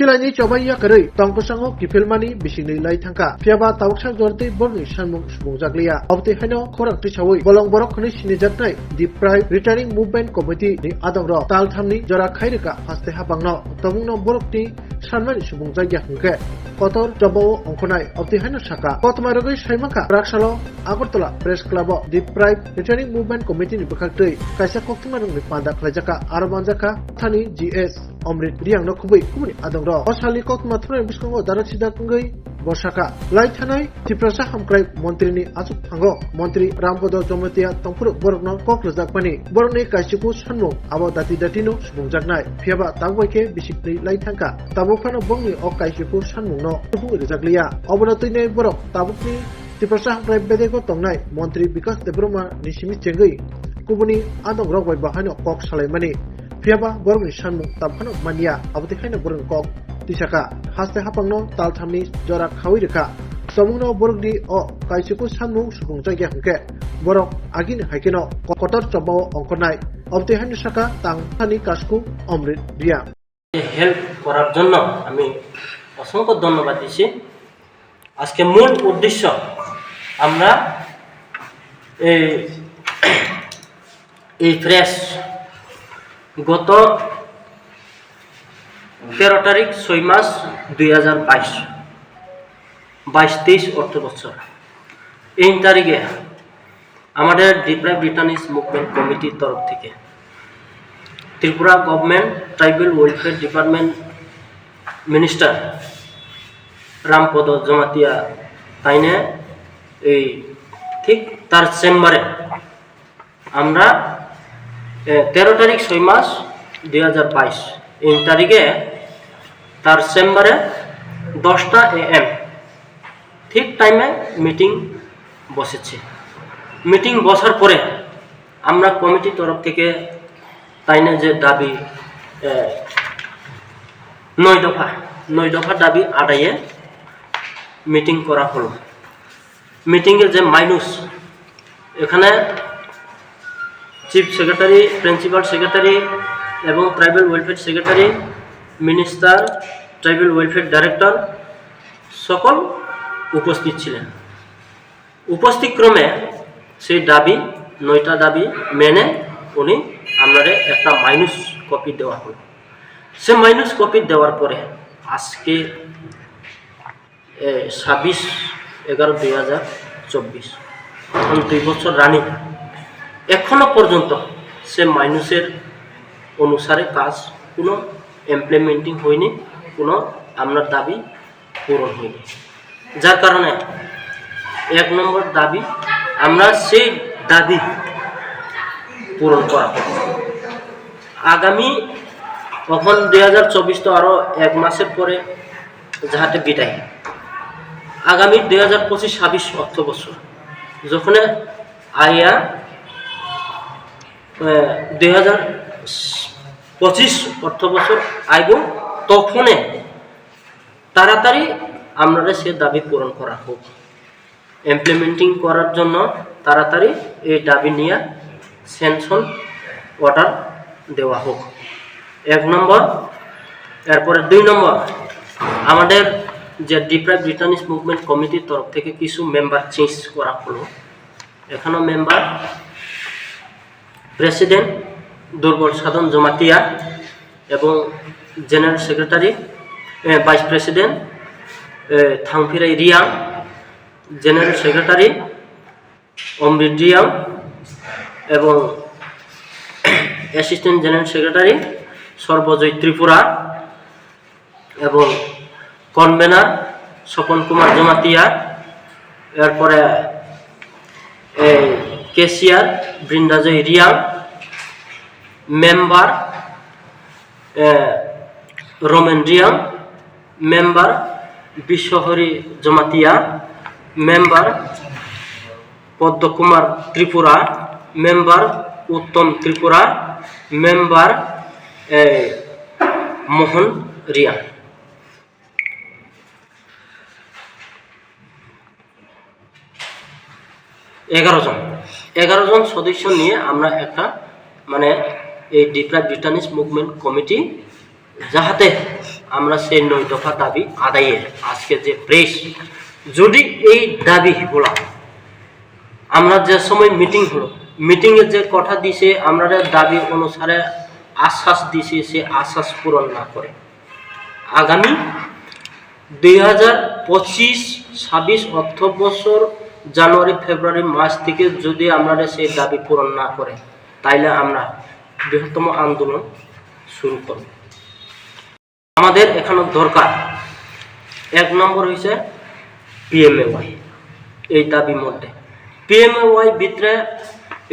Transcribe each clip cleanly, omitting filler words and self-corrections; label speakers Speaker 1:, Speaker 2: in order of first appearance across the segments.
Speaker 1: Silani Chobaya Kari, Tongkosango, Kifilmani, Bishini Lai Tanka, Fiaba Tawsak Dorti, Borni, Shanmung, Smuzaglia, of the Hano, Korak Tishawi, Bolong Borok Nishinijatai, the Prime Returning Movement Committee, the Adamro, Taltamni, Jara Kairika, Haste Habangno, Tomuno Borokti, Shanmani Smuzagya Hunke, Kotor, Jabo, Onkonai, of the Hano Shaka, Kotmarogi Shaimaka, Rakshalo, Agotola, Press Club, the Prime Returning Movement Committee, Bukakri, Kaisa Koktumarung, Panda Klajaka, Aramanjaka, Tani, GS, Omrit, Riang no Kubi, Kumuni, Adamro, Osali Kokmatran, Biskongo, Darachida Kungai, Bosaka, Laitanai, Tiprasa Hamkrai, Montrini, Azuk Tango, Montri, Rampodo, Tomatia, Tompur, Borno, Koklazakmani, Borne, Kashiku, Shanmo, about Dati Datino, Smunjagnai, Fiaba, Tawake, Bishipri, Laitanka, Tabufano Bongi, or Kashiku, Shanmo, no, Zaglia, Obanatine, Borok, Tabukni, Tiprasa Hamkrai, Bedego, Tongnai, Montri, because the Bruma, Nishimi Chengi, Kubuni, Adam Rogway Bahano, Kok Salemani. Fiaba Bormi Shanmu Tabhano Mania Abdihana Burun Kok Tishaka Haste Hapangno Taltamni Jora Kawirika Somuno Burgdi o Kaisuku Shanmu Sukunjaya Hunke Borok Agin Haikino Kotor Chobo Onkonai Abdihana Shaka Tang Tani Kasku Omrit Ria
Speaker 2: help করার জন্য আমি অসংখ্য ধন্যবাদ দিচ্ছি। আজকে মূল উদ্দেশ্য আমরা এই প্রেস গত 13 তারিখ 6 মাস 2022-23 অর্থ বছর এই তারিখে আমাদের ডিপ্রাইভ রিটার্নিস মুভমেন্ট কমিটির তরফ থেকে Tripura government tribal welfare department minister Rampada Jamatia তাইনে এই ঠিক তার চেম্বারে আমরা 13 তারিখ 6 মাস 2022 এই তারিখে তার চেম্বারে 10টা AM ঠিক টাইমে মিটিং বসেছে। মিটিং বসার পরে আমরা কমিটির তরফ থেকে তাইনে যে দাবি 9 দফা দাবি আদায়ে মিটিং করা হলো। মিটিংয়ে যে মাইনুস এখানে চিফ সেক্রেটারি, প্রিন্সিপাল সেক্রেটারি এবং tribal welfare secretary, minister, tribal welfare director সকল উপস্থিত ছিলেন। উপস্থিত ক্রমে সেই দাবি 9টা দাবি মেনে উনি আমাদের একটা মাইনুস কপি দেওয়া হলো। সে মাইনুস কপি দেওয়ার পরে আজকে 26/11/2024 এখন 2 বছর রানিং এখনো পর্যন্ত সে মাইনুসের অনুসারে কাজ কোনো ইমপ্লিমেন্টিং হয়নি, কোনো আপনার দাবি পূরণ হয়নি। যার কারণে 1 নম্বর দাবি আমরা সেই দাবি পূরণ করা আগামী তখন 2024 তো আরো 1 মাসের পরে যাহাতে বিদায় আগামী 2025-26 অর্থ বছর যখন আইয়া 2025 অর্থ বছর আইব তখন তাড়াতাড়ি আমরা সে দাবি পূরণ করা হোক, ইমপ্লিমেন্টিং করার জন্য তাড়াতাড়ি এই দাবি নিয়ে স্যাংশন অর্ডার দেওয়া হোক 1 নম্বর। এরপরে 2 নম্বর আমাদের যে ডিপ্রাইভ রিটার্নিস মুভমেন্ট কমিটির তরফ থেকে কিছু মেম্বার চেঞ্জ করা হলো। এখানে মেম্বার প্রেসিডেন্ট দুর্বল সাধন জমাতিয়া এবং general secretary vice president Thangphirai Reang, general secretary Amrit Reang এবং assistant general secretary Sarbajoy Tripura এবং কনভেনার স্বপন কুমার জমাতিয়া, এরপরে cashier Brindajoy Reang, member Ramen Reang, member Bishwahari Jamatia, member Padmakumar Tripura, member Uttam Tripura, member Mohan Reang. এগারো জন সদস্য নিয়ে আমরা একটা মানে এই ডিপ্রাইভ রিটার্নিস মুভমেন্ট কমিটি যাহাতে আমরা সেই 9 দফা দাবি আদায়ের আজকে যে প্রেস, যদি এই দাবিগুলা আমরা যে সময় মিটিং হলো, মিটিংয়ে যে কথা দিছে আমরা দাবি অনুসারে আশ্বাস দিছি, সে আশ্বাস পূরণ না করে আগামী 2025-26 অর্থ বছর জানুয়ারি ফেব্রুয়ারি মাস থেকে যদি আমরা সেই দাবি পূরণ না করে, তাইলে আমরা বৃহত্তম আন্দোলন শুরু করব। আমাদের এখানে দরকার 1 নম্বর হয়েছে PMAY। এই দাবির মধ্যে PMAY ভিতরে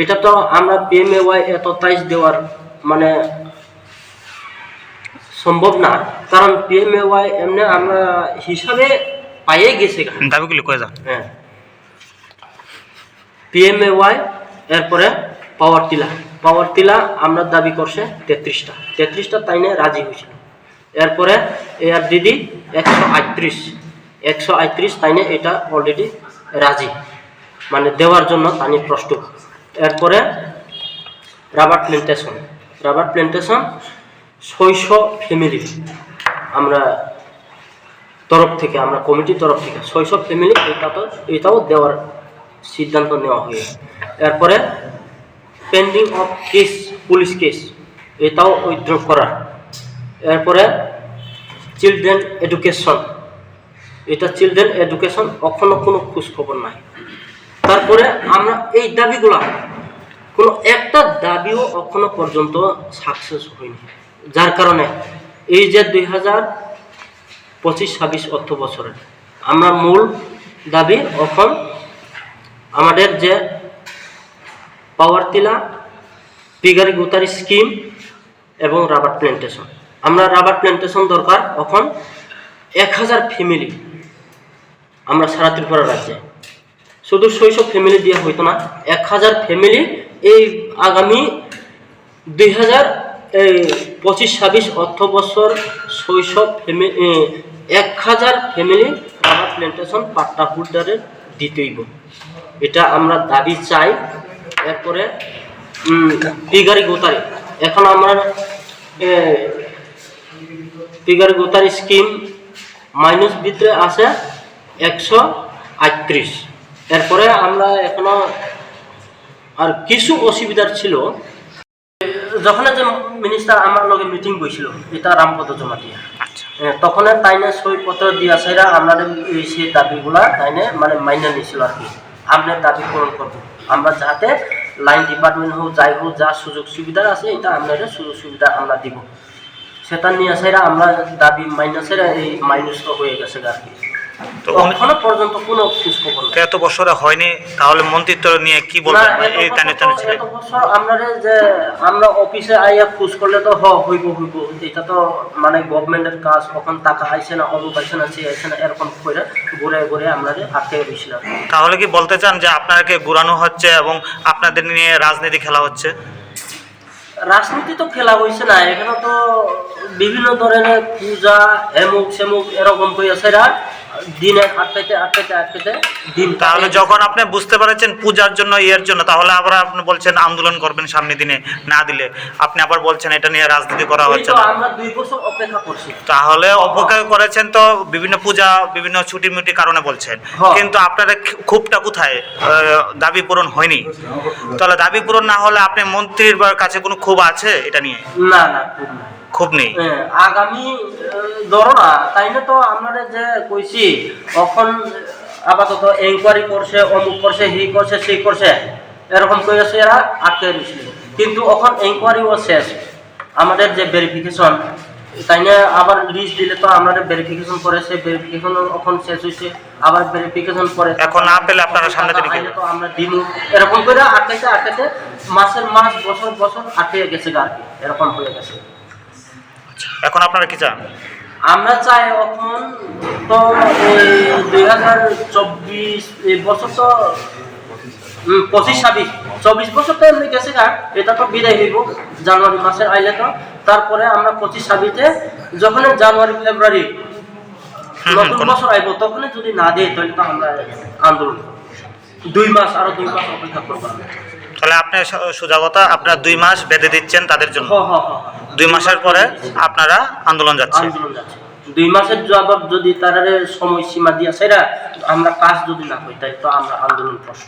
Speaker 2: এটা তো আমরা PMAY এত তাইজ দেওয়ার মানে সম্ভব না, কারণ PMAY এমনি আমরা হিসাবে পাইয়ে গেছে
Speaker 3: দাবিগুলি কয়ে যান।
Speaker 2: হ্যাঁ, PMAY এরপরে পাওয়ার টিলা আমরা দাবি করছে 33টা তাইনে রাজি হয়েছিল। এরপরে ARDD 138 তাইনে এটা অলরেডি রাজি, মানে দেওয়ার জন্য তানি প্রস্তুত। এরপরে রাবার প্ল্যান্টেশন 600 ফ্যামিলি আমরা তরফ থেকে, আমরা কমিটির তরফ থেকে 600 ফ্যামিলি এটাও দেওয়ার সিদ্ধান্ত নেওয়া হয়েছে। এরপরে pending of case, police case, এটাও উইথড্র করার। এরপরে চিলড্রেন এডুকেশন এখনো কোনো খোঁজখবর নাই। তারপরে আমরা এই দাবিগুলা কোনো একটা দাবিও এখনো পর্যন্ত সাকসেস হয়নি, যার কারণে এই যে 2025-26 অর্থ বছরে আমরা মূল দাবি এখন আমাদের যে পাওয়ার টিলা, পিগারি গুতারি স্কিম এবং রাবার প্ল্যান্টেশন। আমরা রাবার প্ল্যান্টেশন দরকার এখন 1000 ফ্যামিলি আমরা সারা ত্রিপুরা রাজ্যে, শুধু 600 ফ্যামিলি দিয়ে হইতো না, 1000 ফ্যামিলি এই আগামী 2025-26 অর্থ বছর 1000 ফ্যামিলি রাবার প্ল্যান্টেশন পাট্টা হোল্ডারের দিতেইব, এটা আমরা দাবি চাই। এরপরে পিগারি গোতারি, এখন আমরা পিগারি গোতারি স্কিম মাইনাস ভিতরে আছে 138। এরপরে আমরা এখনো আর কিছু অসুবিধার ছিল, যখন যে মিনিস্টার আমার লগে মিটিং বইছিল এটা রামপদ জমাতিয়া, তখন তাইনে সইপত্র দিয়া সেরা আমাদের সেই দাবিগুলা তাইনে মানে মাইনে নিয়েছিল আর কি, আপনার দাবি পূরণ করবো আমরা, যাতে লাইন ডিপার্টমেন্ট হোক যাই হোক যা সুযোগ সুবিধা আছে এটা আপনাদের সুযোগ সুবিধা আমরা দিব, সেটা নিয়ে সেরা আমরা দাবি মাইনাসের এই মাইনাস তো হয়ে গেছে আর কি। তো এখনো পর্যন্ত কোনো খোঁজখবর নেই।
Speaker 3: এত বছরে হয়নি, তাহলে মন্ত্রিত্ব নিয়ে কি বলবেন? এই
Speaker 2: এত বছর আমরা যে আমরা অফিসে আইয়া খোঁজ করলে তো হইব, এটা তো মানে গভর্নমেন্টের কাজ, কখন টাকা আইছে না, অমুক আইছে না, সে আইছে না, এরকম করে ঘুরে আমরা আটকে গেছিলাম।
Speaker 3: তাহলে কি বলতে চান যে আপনাকে ঘুরানো হচ্ছে এবং আপনাদের নিয়ে রাজনীতি খেলা হচ্ছে?
Speaker 2: রাজনীতি তো খেলা হয়েছে না, এখানে তো বিভিন্ন ধরনের পূজা এমুক সেমুক এরকম হয়েছে, দিনে আটকাইতে দিন।
Speaker 3: তাহলে যখন আপনি বুঝতে পারছেন পূজার জন্য ইয়ের জন্য, তাহলে আবার আপনি বলছেন আন্দোলন করবেন সামনে দিনে, না দিলে আপনি আবার বলছেন এটা নিয়ে রাজনীতি করা হচ্ছে না।
Speaker 2: আমরা 2 বছর অপেক্ষা করছি।
Speaker 3: তাহলে অপেক্ষা করেছেন তো বিভিন্ন পূজা বিভিন্ন ছুটি মুটি কারণে বলছেন, কিন্তু আপনারা ক্ষোভটা কোথায়? দাবি পূরণ হয়নি, তাহলে দাবি পূরণ না হলে আপনি মন্ত্রীর কাছে কোনো ক্ষোভ আছে এটা নিয়ে?
Speaker 2: না,
Speaker 3: খুব নেই।
Speaker 2: আগামী ধরো না তাইলে তো আমরা যে কইছি এখন আপাতত এনকোয়ারি করছে, অমুক করছে, হি করছে, সেই করছে, এরকম করেছে এরা আটকে দিয়েছিল, কিন্তু এখন এনকোয়ারিও শেষ, আমাদের যে ভেরিফিকেশন তাইলে আবার লিস্ট দিলে তো আমাদের ভেরিফিকেশন করে, সেই ভেরিফিকেশন এখন শেষ হয়েছে, আবার ভেরিফিকেশন করে
Speaker 3: এখন না পেলে আপনারা সামনে দিকে
Speaker 2: তো আমরা দিন এরকম করে আটকাইতে মাস বছর আটকে গেছে আর কি, এরকম হয়ে গেছে।
Speaker 3: এখন আপনারা কি চান?
Speaker 2: আমরা চাই এখন তো 2024 এই বছর তো 25-26 বছর তো এমনি গেছে গা, এটা তো বিদায় হইব জানুয়ারি মাসের আইলে তো, তারপরে আমরা 25-26-এ যখন জানুয়ারি ফেব্রুয়ারি নতুন বছর আইব, তখন যদি না দেয় তাহলে তো আমরা আন্দোলন 2 মাস অপেক্ষা করবো।
Speaker 3: তাহলে আপনি সোজা কথা আপনারা 2 মাস বেঁধে দিচ্ছেন তাদের জন্য, 2 মাসের পরে আপনারা আন্দোলন যাচ্ছেন।
Speaker 2: 2 মাসের জবাব যদি তারা সময়সীমা দিয়া সেরা আমরা কাজ যদি না হই তাই তো আমরা আন্দোলন প্রশ্ন